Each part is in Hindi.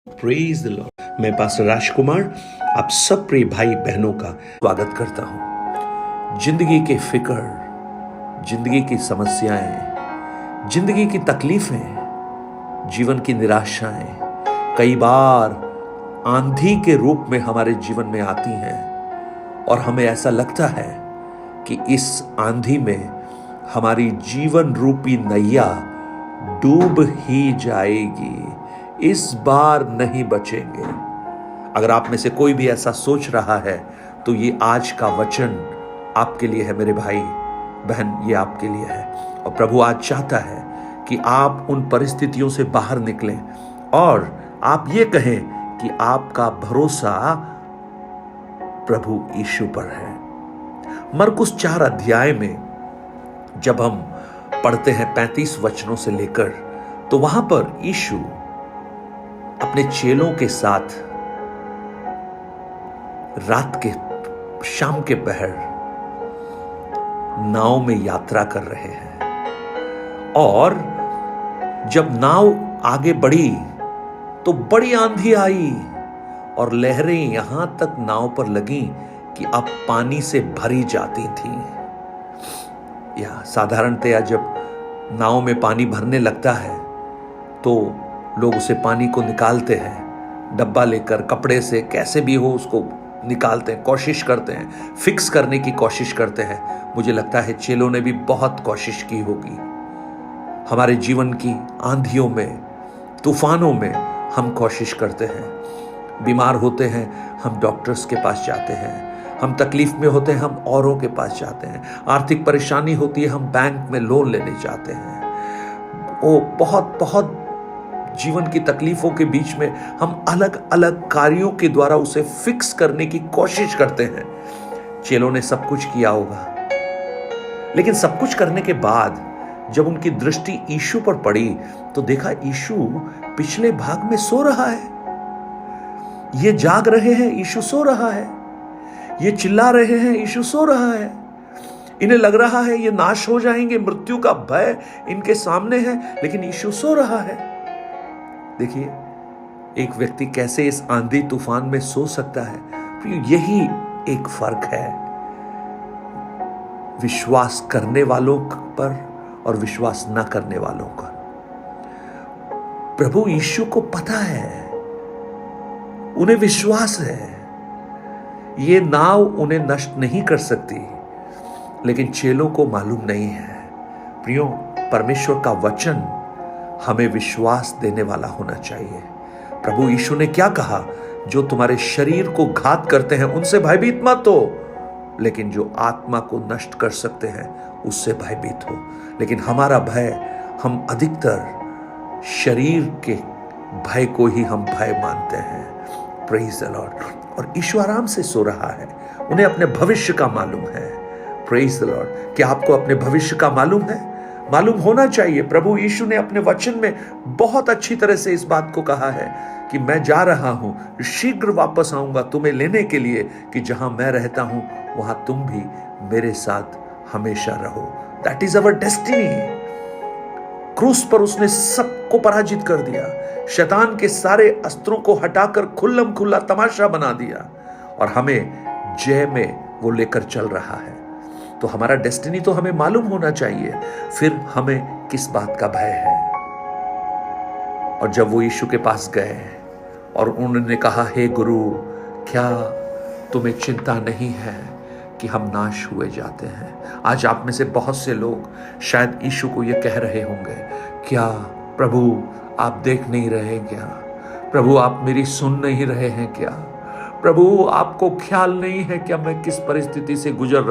Praise the Lord. मैं पास्टर राजकुमार आप सब प्रिय भाई बहनों का स्वागत करता हूं। जिंदगी के फिक्र, जिंदगी की समस्याएं, जिंदगी की तकलीफें, जीवन की निराशाएं कई बार आंधी के रूप में हमारे जीवन में आती हैं और हमें ऐसा लगता है कि इस आंधी में हमारी जीवन रूपी नैया डूब ही जाएगी, इस बार नहीं बचेंगे। अगर आप में से कोई भी ऐसा सोच रहा है तो ये आज का वचन आपके लिए है मेरे भाई बहन, ये आपके लिए है। और प्रभु आज चाहता है कि आप उन परिस्थितियों से बाहर निकलें और आप ये कहें कि आपका भरोसा प्रभु यीशु पर है। मरकुस 4 अध्याय में जब हम पढ़ते हैं 35 वचनों से लेकर, तो वहां पर यीशु अपने चेलों के साथ रात के शाम के पहर नाव में यात्रा कर रहे हैं। और जब नाव आगे बढ़ी तो बड़ी आंधी आई और लहरें यहां तक नाव पर लगी कि अब पानी से भरी जाती थी। या साधारणतया जब नाव में पानी भरने लगता है तो लोग उसे पानी को निकालते हैं, डब्बा लेकर कपड़े से कैसे भी हो उसको निकालते हैं, कोशिश करते हैं, फिक्स करने की कोशिश करते हैं। मुझे लगता है चेलों ने भी बहुत कोशिश की होगी। हमारे जीवन की आंधियों में, तूफानों में हम कोशिश करते हैं। बीमार होते हैं हम डॉक्टर्स के पास जाते हैं, हम तकलीफ में होते हैं हम औरों के पास जाते हैं, आर्थिक परेशानी होती है हम बैंक में लोन लेने जाते हैं। वो बहुत जीवन की तकलीफों के बीच में हम अलग अलग कार्यों के द्वारा उसे फिक्स करने की कोशिश करते हैं। चेलों ने सब कुछ किया होगा, लेकिन सब कुछ करने के बाद जब उनकी दृष्टि यीशु पर पड़ी तो देखा यीशु पिछले भाग में सो रहा है। ये जाग रहे हैं, यीशु सो रहा है। ये चिल्ला रहे हैं, यीशु सो रहा है। इन्हें लग रहा है ये नाश हो जाएंगे, मृत्यु का भय इनके सामने है, लेकिन यीशु सो रहा है। देखिए एक व्यक्ति कैसे इस आंधी तूफान में सो सकता है। यही एक फर्क है विश्वास करने वालों पर और विश्वास न करने वालों का। प्रभु यीशु को पता है, उन्हें विश्वास है ये नाव उन्हें नष्ट नहीं कर सकती, लेकिन चेलों को मालूम नहीं है। प्रियो, परमेश्वर का वचन हमें विश्वास देने वाला होना चाहिए। प्रभु यीशु ने क्या कहा? जो तुम्हारे शरीर को घात करते हैं उनसे भयभीत मत हो, लेकिन जो आत्मा को नष्ट कर सकते हैं उससे भयभीत हो। लेकिन हमारा भय, हम अधिकतर शरीर के भय को ही हम भय मानते हैं। Praise the Lord. और यीशु आराम से सो रहा है, उन्हें अपने भविष्य का मालूम है। Praise the Lord. क्या आपको अपने भविष्य का मालूम है? मालूम होना चाहिए। प्रभु यीशु ने अपने वचन में बहुत अच्छी तरह से इस बात को कहा है कि मैं जा रहा हूं, शीघ्र वापस आऊंगा तुम्हें लेने के लिए, कि जहां मैं रहता हूं वहां तुम भी मेरे साथ हमेशा रहो। That is our destiny. क्रूस पर उसने सबको पराजित कर दिया, शैतान के सारे अस्त्रों को हटाकर खुल्लम खुल्ला तमाशा बना दिया और हमें जय में वो लेकर चल रहा है। तो हमारा डेस्टिनी तो हमें मालूम होना चाहिए, फिर हमें किस बात का भय है। और जब वो यीशु के पास गए और उन्होंने कहा, हे गुरु, क्या तुम्हें चिंता नहीं है कि हम नाश हुए जाते हैं? आज आप में से बहुत से लोग शायद यीशु को ये कह रहे होंगे, क्या प्रभु आप देख नहीं रहे क्या? प्रभु आप मेरी सुन नहीं रहे हैं क्या? प्रभु आपको ख्याल नहीं है क्या मैं किस परिस्थिति से गुजर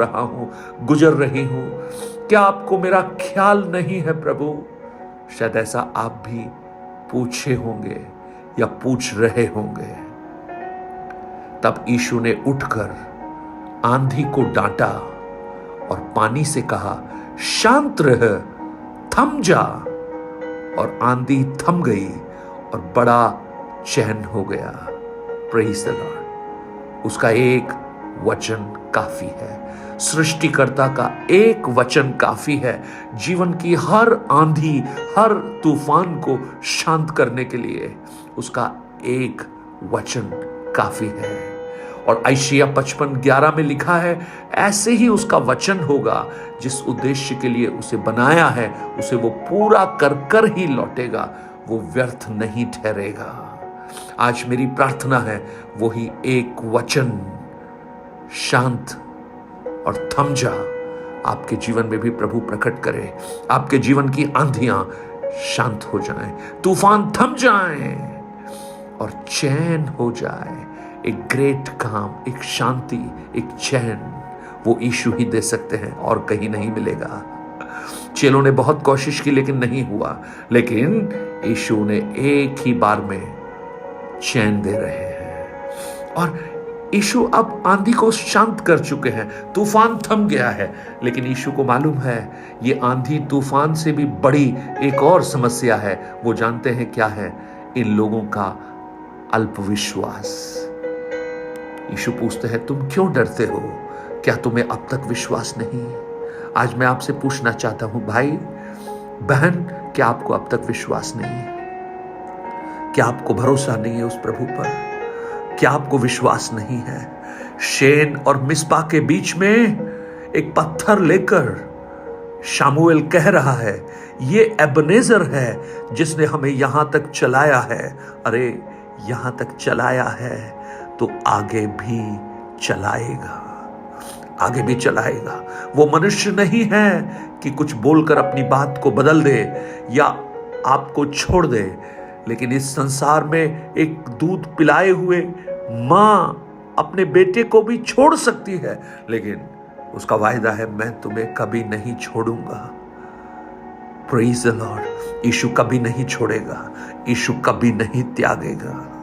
रही हूं? क्या आपको मेरा ख्याल नहीं है प्रभु? शायद ऐसा आप भी पूछे होंगे या पूछ रहे होंगे। तब यीशु ने उठकर आंधी को डांटा और पानी से कहा, शांत रह, थम जा। और आंधी थम गई और बड़ा चैन हो गया। Praise the Lord. उसका एक वचन काफी है, सृष्टिकर्ता का एक वचन काफी है जीवन की हर आंधी, हर तूफान को शांत करने के लिए। उसका एक वचन काफी है। और यशायाह 55:11 में लिखा है, ऐसे ही उसका वचन होगा, जिस उद्देश्य के लिए उसे बनाया है उसे वो पूरा कर कर ही लौटेगा, वो व्यर्थ नहीं ठहरेगा। आज मेरी प्रार्थना है वही एक वचन शांत और थम जा आपके जीवन में भी प्रभु प्रकट करे। आपके जीवन की आंधियां शांत हो जाएं, तूफान थम जाएं और चैन हो जाए। एक ग्रेट काम, एक शांति, एक चैन वो यीशु ही दे सकते हैं और कहीं नहीं मिलेगा। चेलों ने बहुत कोशिश की लेकिन नहीं हुआ, लेकिन यीशु ने एक ही बार में चैन दे रहे हैं। और यीशु अब आंधी को शांत कर चुके हैं, तूफान थम गया है, लेकिन यीशु को मालूम है ये आंधी तूफान से भी बड़ी एक और समस्या है। वो जानते हैं क्या है? इन लोगों का अल्पविश्वास। यीशु पूछते हैं, तुम क्यों डरते हो? क्या तुम्हें अब तक विश्वास नहीं? आज मैं आपसे पूछना चाहता हूं भाई बहन, क्या आपको अब तक विश्वास नहीं है? क्या आपको भरोसा नहीं है उस प्रभु पर? क्या आपको विश्वास नहीं है? शेन और मिस्पा के बीच में एक पत्थर लेकर शामुएल कह रहा है, ये एबनेजर है जिसने हमें यहां तक चलाया है। अरे यहां तक चलाया है तो आगे भी चलाएगा, आगे भी चलाएगा। वो मनुष्य नहीं है कि कुछ बोलकर अपनी बात को बदल दे या आपको छोड़ दे, लेकिन इस संसार में एक दूध पिलाए हुए मां अपने बेटे को भी छोड़ सकती है, लेकिन उसका वायदा है, मैं तुम्हें कभी नहीं छोड़ूंगा। Praise the Lord. यीशु कभी नहीं छोड़ेगा, यीशु कभी नहीं त्यागेगा।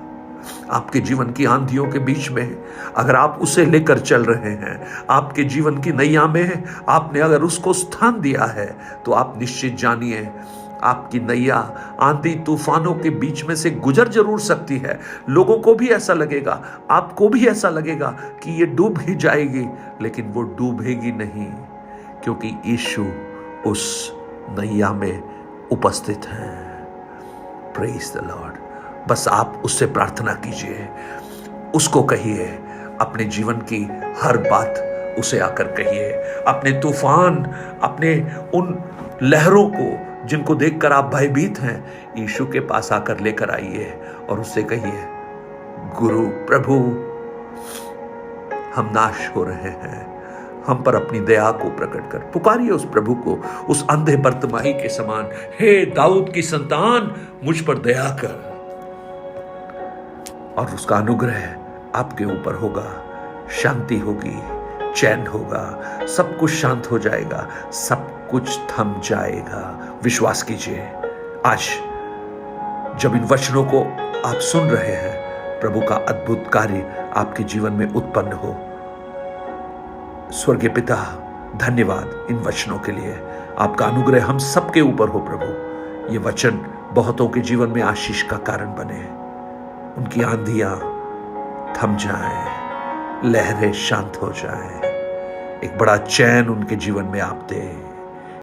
आपके जीवन की आंधियों के बीच में अगर आप उसे लेकर चल रहे हैं, आपके जीवन की नैया में आपने अगर उसको स्थान दिया है, तो आप निश्चित जानिए आपकी नैया आंधी तूफानों के बीच में से गुजर जरूर सकती है। लोगों को भी ऐसा लगेगा, आपको भी ऐसा लगेगा कि ये डूब ही जाएगी, लेकिन वो डूबेगी नहीं, क्योंकि यीशु उस नैया में उपस्थित है। Praise the Lord. बस आप उससे प्रार्थना कीजिए, उसको कहिए, अपने जीवन की हर बात उसे आकर कहिए। अपने तूफान, अपने उन लहरों को जिनको देखकर आप भयभीत हैं, यीशु के पास आकर लेकर आइए और उससे कहिए, गुरु प्रभु, हम नाश हो रहे हैं, हम पर अपनी दया को प्रकट कर। पुकारिए उस प्रभु को उस अंधे बर्तिमाई के समान, हे दाऊद की संतान, मुझ पर दया कर। और उसका अनुग्रह आपके ऊपर होगा, शांति होगी, चैन होगा, सब कुछ शांत हो जाएगा, सब कुछ थम जाएगा। विश्वास कीजिए। आज जब इन वचनों को आप सुन रहे हैं, प्रभु का अद्भुत कार्य आपके जीवन में उत्पन्न हो। स्वर्गीय पिता, धन्यवाद इन वचनों के लिए। आपका अनुग्रह हम सबके ऊपर हो प्रभु। ये वचन बहुतों के जीवन में आशीष का कारण बने, उनकी आंधियां थम जाएं, लहरें शांत हो जाएं, एक बड़ा चैन उनके जीवन में आप दें।